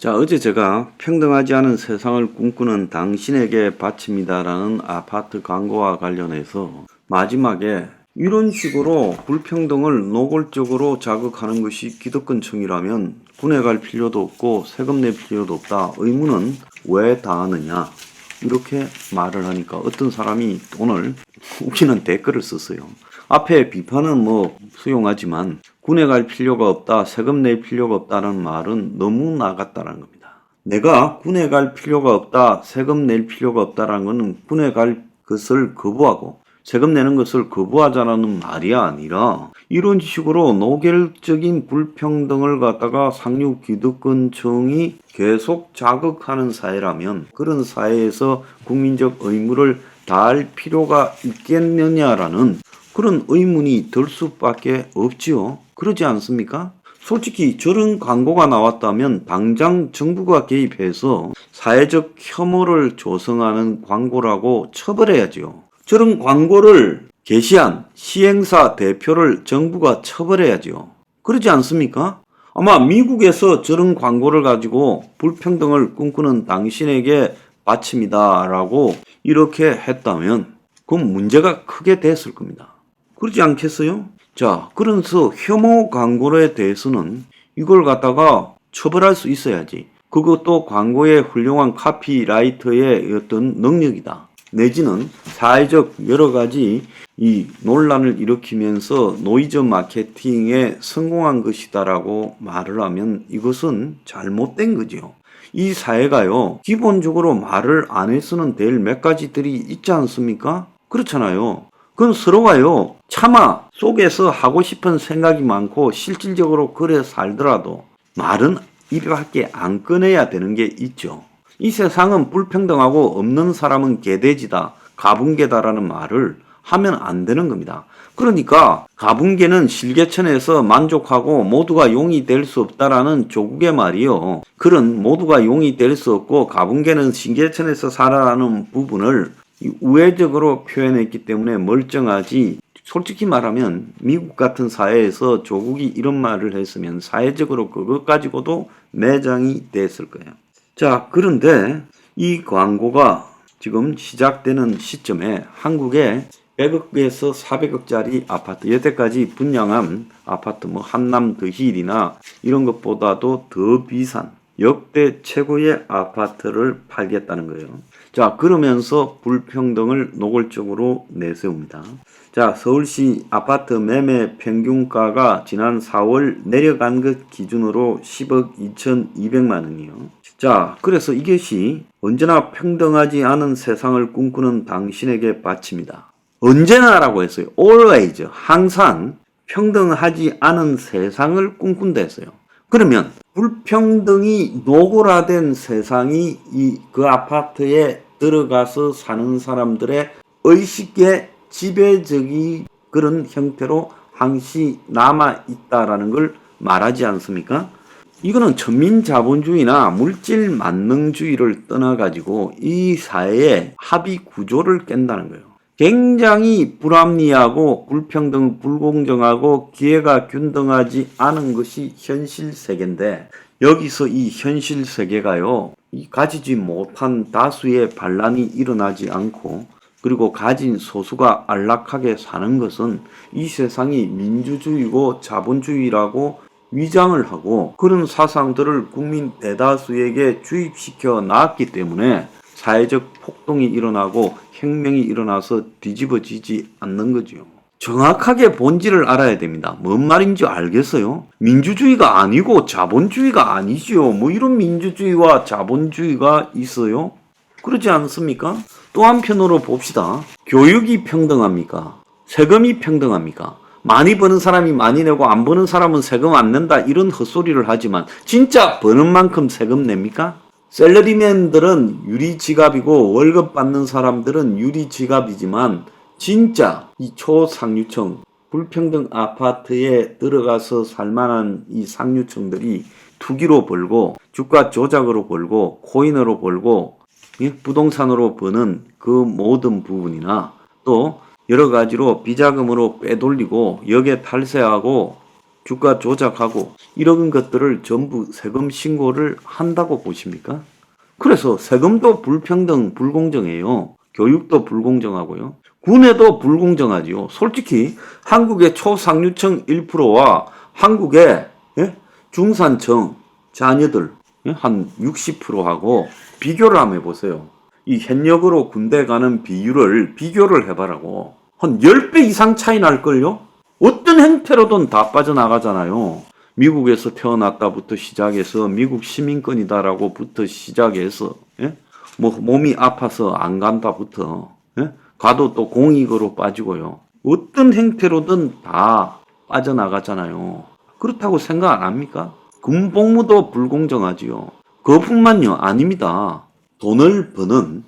자, 어제 제가 평등하지 않은 세상을 꿈꾸는 당신에게 바칩니다라는 아파트 광고와 관련해서 마지막에 이런 식으로 불평등을 노골적으로 자극하는 것이 기득권층이라면 군에 갈 필요도 없고 세금 낼 필요도 없다. 의무는 왜 다하느냐. 이렇게 말을 하니까 어떤 사람이 오늘 웃기는 댓글을 썼어요. 앞에 비판은 뭐 수용하지만 군에 갈 필요가 없다, 세금 낼 필요가 없다는 말은 너무 나갔다는 겁니다. 내가 군에 갈 필요가 없다, 세금 낼 필요가 없다라는 것은 군에 갈 것을 거부하고 세금 내는 것을 거부하자라는 말이 아니라 이런 식으로 노골적인 불평등을 갖다가 상류 기득권층이 계속 자극하는 사회라면 그런 사회에서 국민적 의무를 다할 필요가 있겠느냐라는 그런 의문이 들 수밖에 없지요. 그러지 않습니까? 솔직히 저런 광고가 나왔다면 당장 정부가 개입해서 사회적 혐오를 조성하는 광고라고 처벌해야죠. 저런 광고를 게시한 시행사 대표를 정부가 처벌해야죠. 그러지 않습니까? 아마 미국에서 저런 광고를 가지고 불평등을 꿈꾸는 당신에게 바칩니다라고 이렇게 했다면 그건 문제가 크게 됐을 겁니다. 그러지 않겠어요? 자, 그래서 혐오 광고에 대해서는 이걸 갖다가 처벌할 수 있어야지. 그것도 광고의 훌륭한 카피라이터의 어떤 능력이다. 내지는 사회적 여러 가지 이 논란을 일으키면서 노이즈 마케팅에 성공한 것이다라고 말을 하면 이것은 잘못된 거죠. 이 사회가요, 기본적으로 말을 안 해서는 될 몇 가지들이 있지 않습니까? 그렇잖아요. 그건 서로가요, 차마 속에서 하고 싶은 생각이 많고 실질적으로 그래 살더라도 말은 입에 밖에 안 꺼내야 되는 게 있죠. 이 세상은 불평등하고 없는 사람은 개돼지다, 가분개다라는 말을 하면 안 되는 겁니다. 그러니까 가분개는 실개천에서 만족하고 모두가 용이 될 수 없다라는 조국의 말이요. 그런 모두가 용이 될 수 없고 가분개는 실개천에서 살아라는 부분을 우회적으로 표현했기 때문에 멀쩡하지. 솔직히 말하면 미국 같은 사회에서 조국이 이런 말을 했으면 사회적으로 그것 가지고도 매장이 됐을 거예요. 자, 그런데 이 광고가 지금 시작되는 시점에 한국에 100억에서 400억짜리 아파트, 여태까지 분양한 아파트 뭐 한남 더힐이나 이런 것보다도 더 비싼 역대 최고의 아파트를 팔겠다는 거예요. 자, 그러면서 불평등을 노골적으로 내세웁니다. 자, 서울시 아파트 매매 평균가가 지난 4월 내려간 것 기준으로 10억 2,200만 원이요. 자, 그래서 이것이 언제나 평등하지 않은 세상을 꿈꾸는 당신에게 바칩니다. 언제나라고 했어요. always, 항상 평등하지 않은 세상을 꿈꾼다 했어요. 그러면 불평등이 노골화된 세상이 그 아파트에 들어가서 사는 사람들의 의식의 지배적인 그런 형태로 항시 남아있다라는 걸 말하지 않습니까? 이거는 천민자본주의나 물질 만능주의를 떠나가지고 이 사회의 합의 구조를 깬다는 거예요. 굉장히 불합리하고 불평등, 불공정하고 기회가 균등하지 않은 것이 현실 세계인데 여기서 이 현실 세계가요, 가지지 못한 다수의 반란이 일어나지 않고 그리고 가진 소수가 안락하게 사는 것은 이 세상이 민주주의고 자본주의라고 위장을 하고 그런 사상들을 국민 대다수에게 주입시켜 놨기 때문에 사회적 폭동이 일어나고 혁명이 일어나서 뒤집어지지 않는 거죠. 정확하게 본질을 알아야 됩니다. 뭔 말인지 알겠어요? 민주주의가 아니고 자본주의가 아니지요. 뭐 이런 민주주의와 자본주의가 있어요? 그렇지 않습니까? 또 한편으로 봅시다. 교육이 평등합니까? 세금이 평등합니까? 많이 버는 사람이 많이 내고 안 버는 사람은 세금 안 낸다 이런 헛소리를 하지만 진짜 버는 만큼 세금 냅니까? 셀러리맨들은 유리지갑이고 월급 받는 사람들은 유리지갑이지만 진짜 이 초상류층 불평등 아파트에 들어가서 살만한 이 상류층들이 투기로 벌고 주가 조작으로 벌고 코인으로 벌고 부동산으로 버는 그 모든 부분이나 또 여러 가지로 비자금으로 빼돌리고 역에 탈세하고 주가 조작하고 이런 것들을 전부 세금 신고를 한다고 보십니까? 그래서 세금도 불평등, 불공정해요. 교육도 불공정하고요. 군에도 불공정하지요. 솔직히 한국의 초상류층 1%와 한국의 중산층 자녀들 한 60%하고 비교를 한번 해보세요. 이 현역으로 군대 가는 비율을 비교를 해봐라고. 한 10배 이상 차이 날걸요? 어떤 행태로든 다 빠져나가잖아요. 미국에서 태어났다부터 시작해서 미국 시민권이다라고부터 시작해서 뭐 몸이 아파서 안 간다부터 가도 또 공익으로 빠지고요. 어떤 행태로든 다 빠져나가잖아요. 그렇다고 생각 안 합니까? 군복무도 불공정하지요. 그것뿐만요 아닙니다. 돈을 버는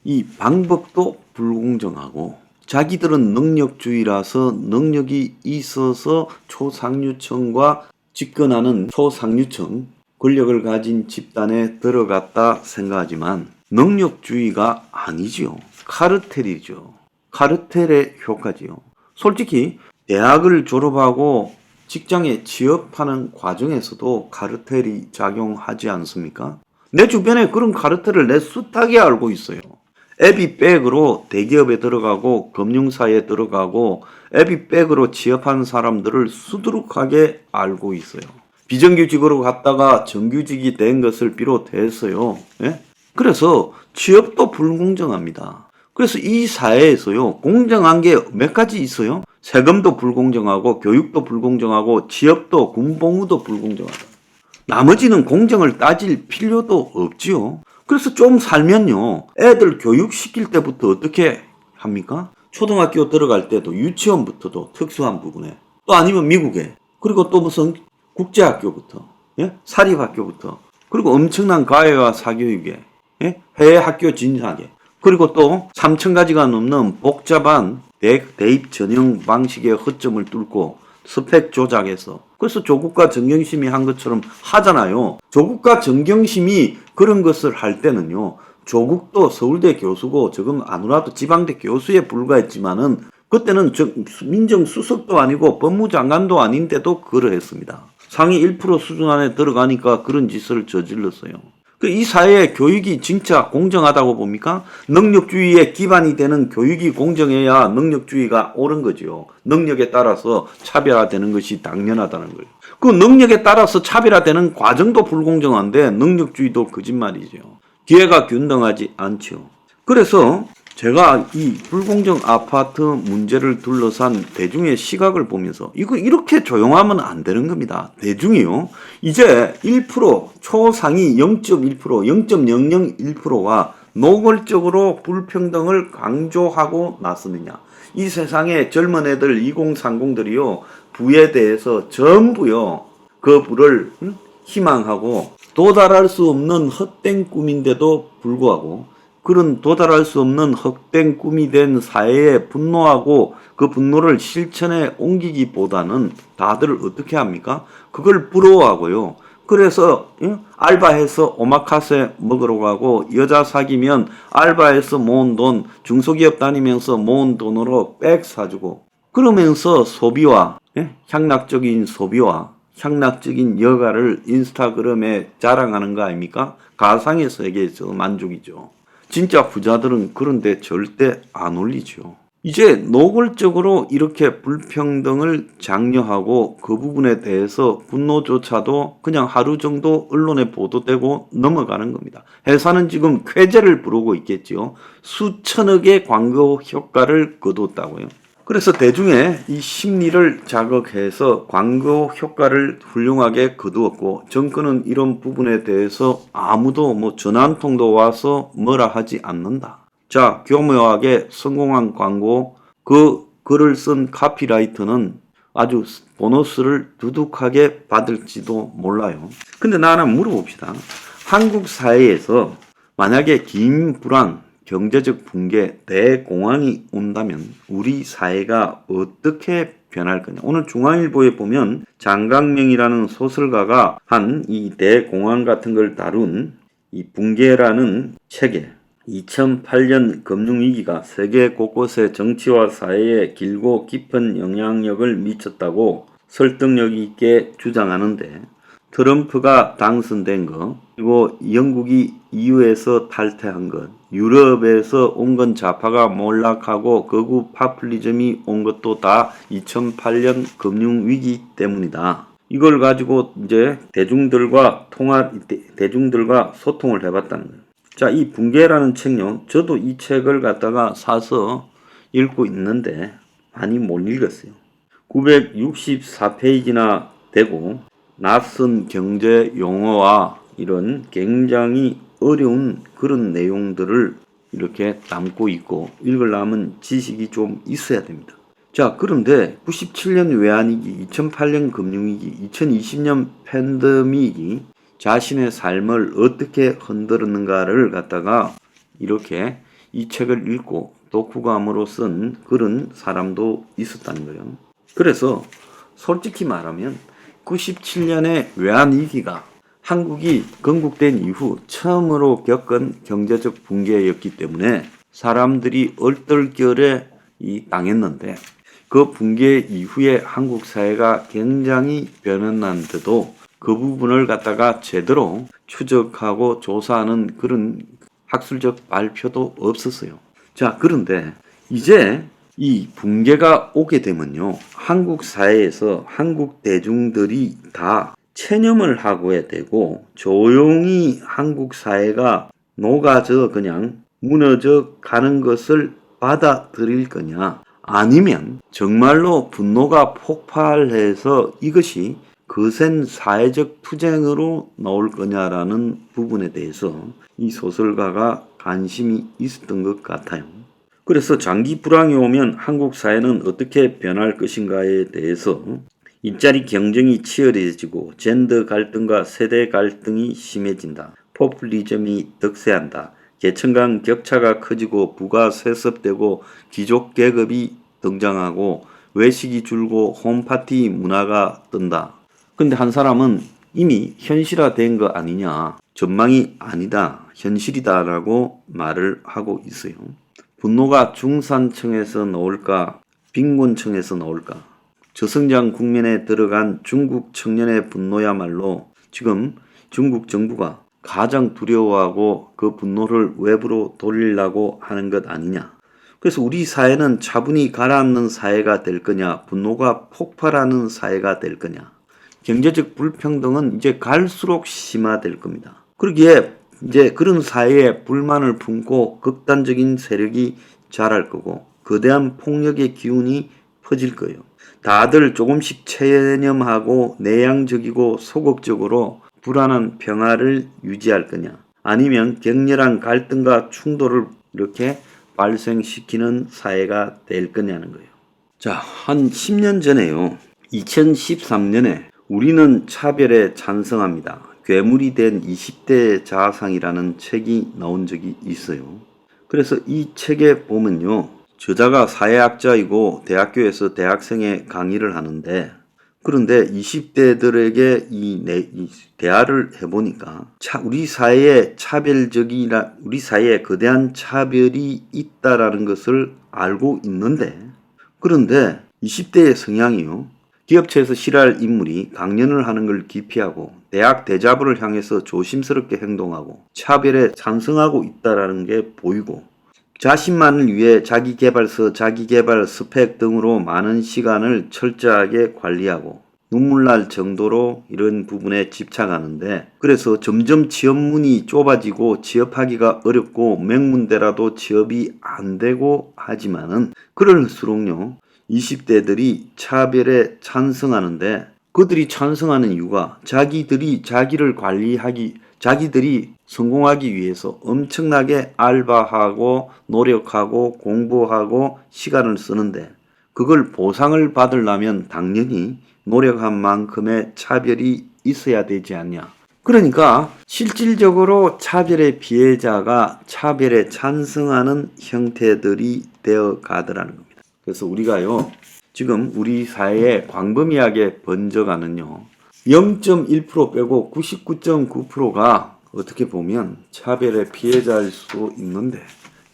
이 방법도 불공정하고 자기들은 능력주의라서 능력이 있어서 초상류층과 집권하는 초상류층 권력을 가진 집단에 들어갔다 생각하지만 능력주의가 아니지요. 카르텔이죠. 카르텔의 효과지요. 솔직히 대학을 졸업하고 직장에 취업하는 과정에서도 카르텔이 작용하지 않습니까? 내 주변에 그런 카르텔을 내 숱하게 알고 있어요. 애비백으로 대기업에 들어가고 금융사에 들어가고 애비백으로 취업한 사람들을 수두룩하게 알고 있어요. 비정규직으로 갔다가 정규직이 된 것을 비롯해서요. 그래서 취업도 불공정합니다. 그래서 이 사회에서요. 공정한 게 몇 가지 있어요. 세금도 불공정하고 교육도 불공정하고 취업도 군복무도 불공정하다. 나머지는 공정을 따질 필요도 없지요. 그래서 좀 살면요. 애들 교육시킬 때부터 어떻게 합니까? 초등학교 들어갈 때도 유치원부터도 특수한 부분에 또 아니면 미국에 그리고 또 무슨 국제학교부터 사립학교부터 그리고 엄청난 과외와 사교육에 해외 학교 진학에 그리고 또 3,000가지가 넘는 복잡한 대입 전형 방식의 허점을 뚫고 스펙 조작해서 그래서 조국과 정경심이 한 것처럼 하잖아요. 조국과 정경심이 그런 것을 할 때는요. 조국도 서울대 교수고 지금 아누라도 지방대 교수에 불과했지만은 그때는 민정수석도 아니고 법무장관도 아닌데도 그러했습니다. 상위 1% 수준 안에 들어가니까 그런 짓을 저질렀어요. 이 사회의 교육이 진짜 공정하다고 봅니까? 능력주의의 기반이 되는 교육이 공정해야 능력주의가 옳은 거죠. 능력에 따라서 차별화되는 것이 당연하다는 거예요. 그 능력에 따라서 차별화되는 과정도 불공정한데 능력주의도 거짓말이죠. 기회가 균등하지 않죠. 그래서 제가 이 불공정 아파트 문제를 둘러싼 대중의 시각을 보면서 이거 이렇게 조용하면 안 되는 겁니다. 대중이요. 이제 1% 초상위 0.1% 0.001%가 노골적으로 불평등을 강조하고 나서느냐. 이 세상의 젊은 애들 2030들이요. 부에 대해서 전부요. 그 부를 희망하고 도달할 수 없는 헛된 꿈인데도 불구하고 그런 도달할 수 없는 헛된 꿈이 된 사회에 분노하고 그 분노를 실천에 옮기기보다는 다들 어떻게 합니까? 그걸 부러워하고요. 그래서 알바해서 오마카세 먹으러 가고 여자 사귀면 알바해서 모은 돈 중소기업 다니면서 모은 돈으로 백 사주고 그러면서 소비와 향락적인 소비와 향락적인 여가를 인스타그램에 자랑하는 거 아닙니까? 가상의 세계에서 만족이죠. 진짜 부자들은 그런데 절대 안 올리죠. 이제 노골적으로 이렇게 불평등을 장려하고 그 부분에 대해서 분노조차도 그냥 하루 정도 언론에 보도되고 넘어가는 겁니다. 회사는 지금 쾌재를 부르고 있겠지요. 수천억의 광고 효과를 거뒀다고요. 그래서 대중의 이 심리를 자극해서 광고 효과를 훌륭하게 거두었고 정권은 이런 부분에 대해서 아무도 전화 한 통도 와서 뭐라 하지 않는다. 자, 교묘하게 성공한 광고 그 글을 쓴 카피라이터는 아주 보너스를 두둑하게 받을지도 몰라요. 근데 나 하나 물어봅시다. 한국 사회에서 만약에 긴 불황 경제적 붕괴, 대공황이 온다면 우리 사회가 어떻게 변할 거냐. 오늘 중앙일보에 보면 장강명이라는 소설가가 한 이 대공황 같은 걸 다룬 이 붕괴라는 책에 2008년 금융위기가 세계 곳곳의 정치와 사회에 길고 깊은 영향력을 미쳤다고 설득력 있게 주장하는데 트럼프가 당선된 것, 그리고 영국이 EU에서 탈퇴한 것, 유럽에서 온건 좌파가 몰락하고 극우 파퓰리즘이 온 것도 다 2008년 금융위기 때문이다. 이걸 가지고 이제 대중들과 소통을 해봤다는 거예요. 자, 이 붕괴라는 책요. 저도 이 책을 갖다가 사서 읽고 있는데 많이 못 읽었어요. 964페이지나 되고 낯선 경제 용어와 이런 굉장히 어려운 그런 내용들을 이렇게 담고 있고 읽으려면 지식이 좀 있어야 됩니다. 자, 그런데 97년 외환위기, 2008년 금융위기, 2020년 팬데믹이 자신의 삶을 어떻게 흔들었는가를 갖다가 이렇게 이 책을 읽고 독후감으로 쓴 그런 사람도 있었다는 거예요. 그래서 솔직히 말하면 97년의 외환위기가 한국이 건국된 이후 처음으로 겪은 경제적 붕괴였기 때문에 사람들이 얼떨결에 당했는데 그 붕괴 이후에 한국 사회가 굉장히 변했는데도 그 부분을 갖다가 제대로 추적하고 조사하는 그런 학술적 발표도 없었어요. 자, 그런데 이제 이 붕괴가 오게 되면요, 한국 사회에서 한국 대중들이 다 체념을 하고야 되고 조용히 한국 사회가 녹아져 그냥 무너져 가는 것을 받아들일 거냐, 아니면 정말로 분노가 폭발해서 이것이 거센 사회적 투쟁으로 나올 거냐라는 부분에 대해서 이 소설가가 관심이 있었던 것 같아요. 그래서 장기 불황이 오면 한국 사회는 어떻게 변할 것인가에 대해서 일자리 경쟁이 치열해지고 젠더 갈등과 세대 갈등이 심해진다. 포퓰리즘이 득세한다. 계층 간 격차가 커지고 부가 세습되고 귀족 계급이 등장하고 외식이 줄고 홈파티 문화가 뜬다. 근데 한 사람은 이미 현실화된 거 아니냐, 전망이 아니다, 현실이다라고 말을 하고 있어요. 분노가 중산층에서 나올까, 빈곤층에서 나올까? 저성장 국면에 들어간 중국 청년의 분노야말로 지금 중국 정부가 가장 두려워하고 그 분노를 외부로 돌리려고 하는 것 아니냐. 그래서 우리 사회는 차분히 가라앉는 사회가 될 거냐, 분노가 폭발하는 사회가 될 거냐. 경제적 불평등은 이제 갈수록 심화될 겁니다. 그러기에 이제 그런 사회에 불만을 품고 극단적인 세력이 자랄 거고 거대한 폭력의 기운이 퍼질 거예요. 다들 조금씩 체념하고 내향적이고 소극적으로 불안한 평화를 유지할 거냐, 아니면 격렬한 갈등과 충돌을 이렇게 발생시키는 사회가 될 거냐는 거예요. 자, 한 10년 전에요. 2013년에 우리는 차별에 찬성합니다. 괴물이 된 20대 자아상이라는 책이 나온 적이 있어요. 그래서 이 책에 보면요, 저자가 사회학자이고 대학교에서 대학생에 강의를 하는데, 그런데 20대들에게 이 대화를 해보니까 우리 사회에 우리 사회에 거대한 차별이 있다라는 것을 알고 있는데, 그런데 20대의 성향이요, 기업체에서 싫어할 인물이 강연을 하는 걸 기피하고 대학 대자보를 향해서 조심스럽게 행동하고 차별에 찬성하고 있다는 게 보이고, 자신만을 위해 자기계발서, 자기계발 스펙 등으로 많은 시간을 철저하게 관리하고 눈물 날 정도로 이런 부분에 집착하는데, 그래서 점점 취업문이 좁아지고 취업하기가 어렵고 명문대라도 취업이 안 되고 하지만은 그럴수록요, 20대들이 차별에 찬성하는데, 그들이 찬성하는 이유가 자기들이 성공하기 위해서 엄청나게 알바하고 노력하고 공부하고 시간을 쓰는데, 그걸 보상을 받으려면 당연히 노력한 만큼의 차별이 있어야 되지 않냐. 그러니까 실질적으로 차별의 피해자가 차별에 찬성하는 형태들이 되어 가더라는 겁니다. 그래서 우리가요, 지금 우리 사회에 광범위하게 번져가는요, 0.1% 빼고 99.9%가 어떻게 보면 차별의 피해자일 수 있는데,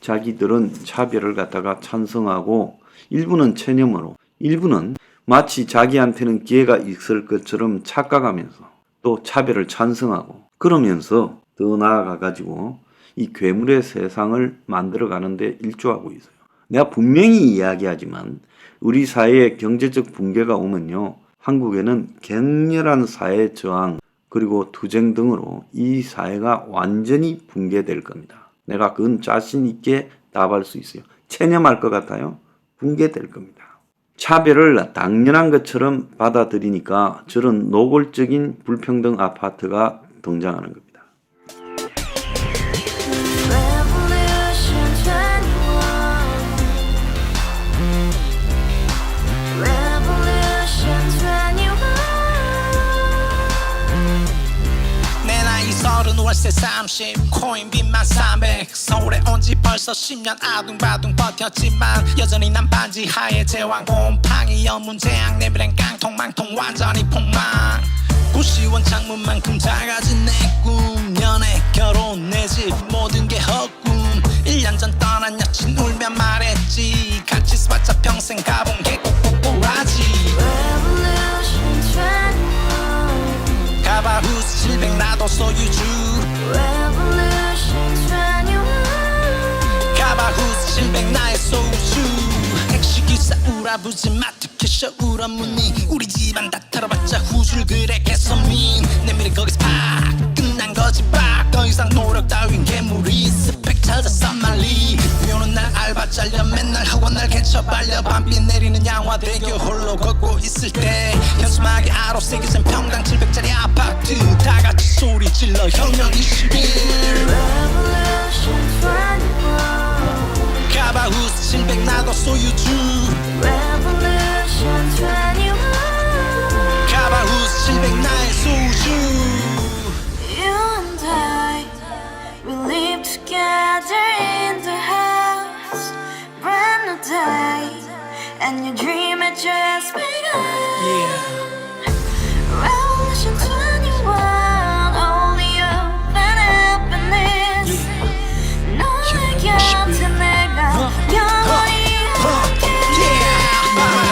자기들은 차별을 갖다가 찬성하고 일부는 체념으로, 일부는 마치 자기한테는 기회가 있을 것처럼 착각하면서 또 차별을 찬성하고 그러면서 더 나아가 가지고 이 괴물의 세상을 만들어 가는데 일조하고 있어요. 내가 분명히 이야기하지만 우리 사회에 경제적 붕괴가 오면요, 한국에는 격렬한 사회 저항 그리고 투쟁 등으로 이 사회가 완전히 붕괴될 겁니다. 내가 그건 자신 있게 답할 수 있어요. 체념할 것 같아요. 붕괴될 겁니다. 차별을 당연한 것처럼 받아들이니까 저런 노골적인 불평등 아파트가 등장하는 겁니다. 월세 30 코인빚만 300 서울에 온 지 벌써 10년 아둥바둥 버텼지만 여전히 난 반지 하에 제왕 곰팡이 연문제약 내비랑 깡통망통 완전히 폭망 고시원 창문만큼 작아진 내 꿈 연애 결혼 내 집 모든 게 헛꿈 1년 전 떠난 여친 울며 말했지 같이 살자 평생 가본 게 꼭꼭꼭하지 가바후스 700 나도 소유주 가바후스 700 나의 소유주 택시기사 우라부지 마트 캐셔 울어무니 우리 집안 다 털어봤자 후줄 그래 개선민 내 미래 거기서 팍 끝난 거지 팍더 이상 노력 따윈 괴물이 스펙 찾아서 말리 비오는 날 알바 잘려 맨날 학원 날 개쳐 발려 밤비 내리는 양화대교 홀로 걷고 있을 때 현수막에 아로 새겨진 평당 700짜리 아파트 다같이 소리 질러 혁명 21 가바후스 700 나도 소유주 가바후스 700 나의 소유주 Together in the house, brand new day, and your dream had just begun. Revolution 21, only open happiness. 너의 곁에 내가 영원히 함께.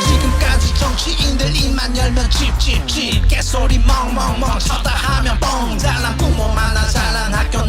지금까지 정치인들 입만 열면 찝찝찝 개소리 멍멍멍 쳤다 하면 뻥 잘난 부모 만나 잘난 학교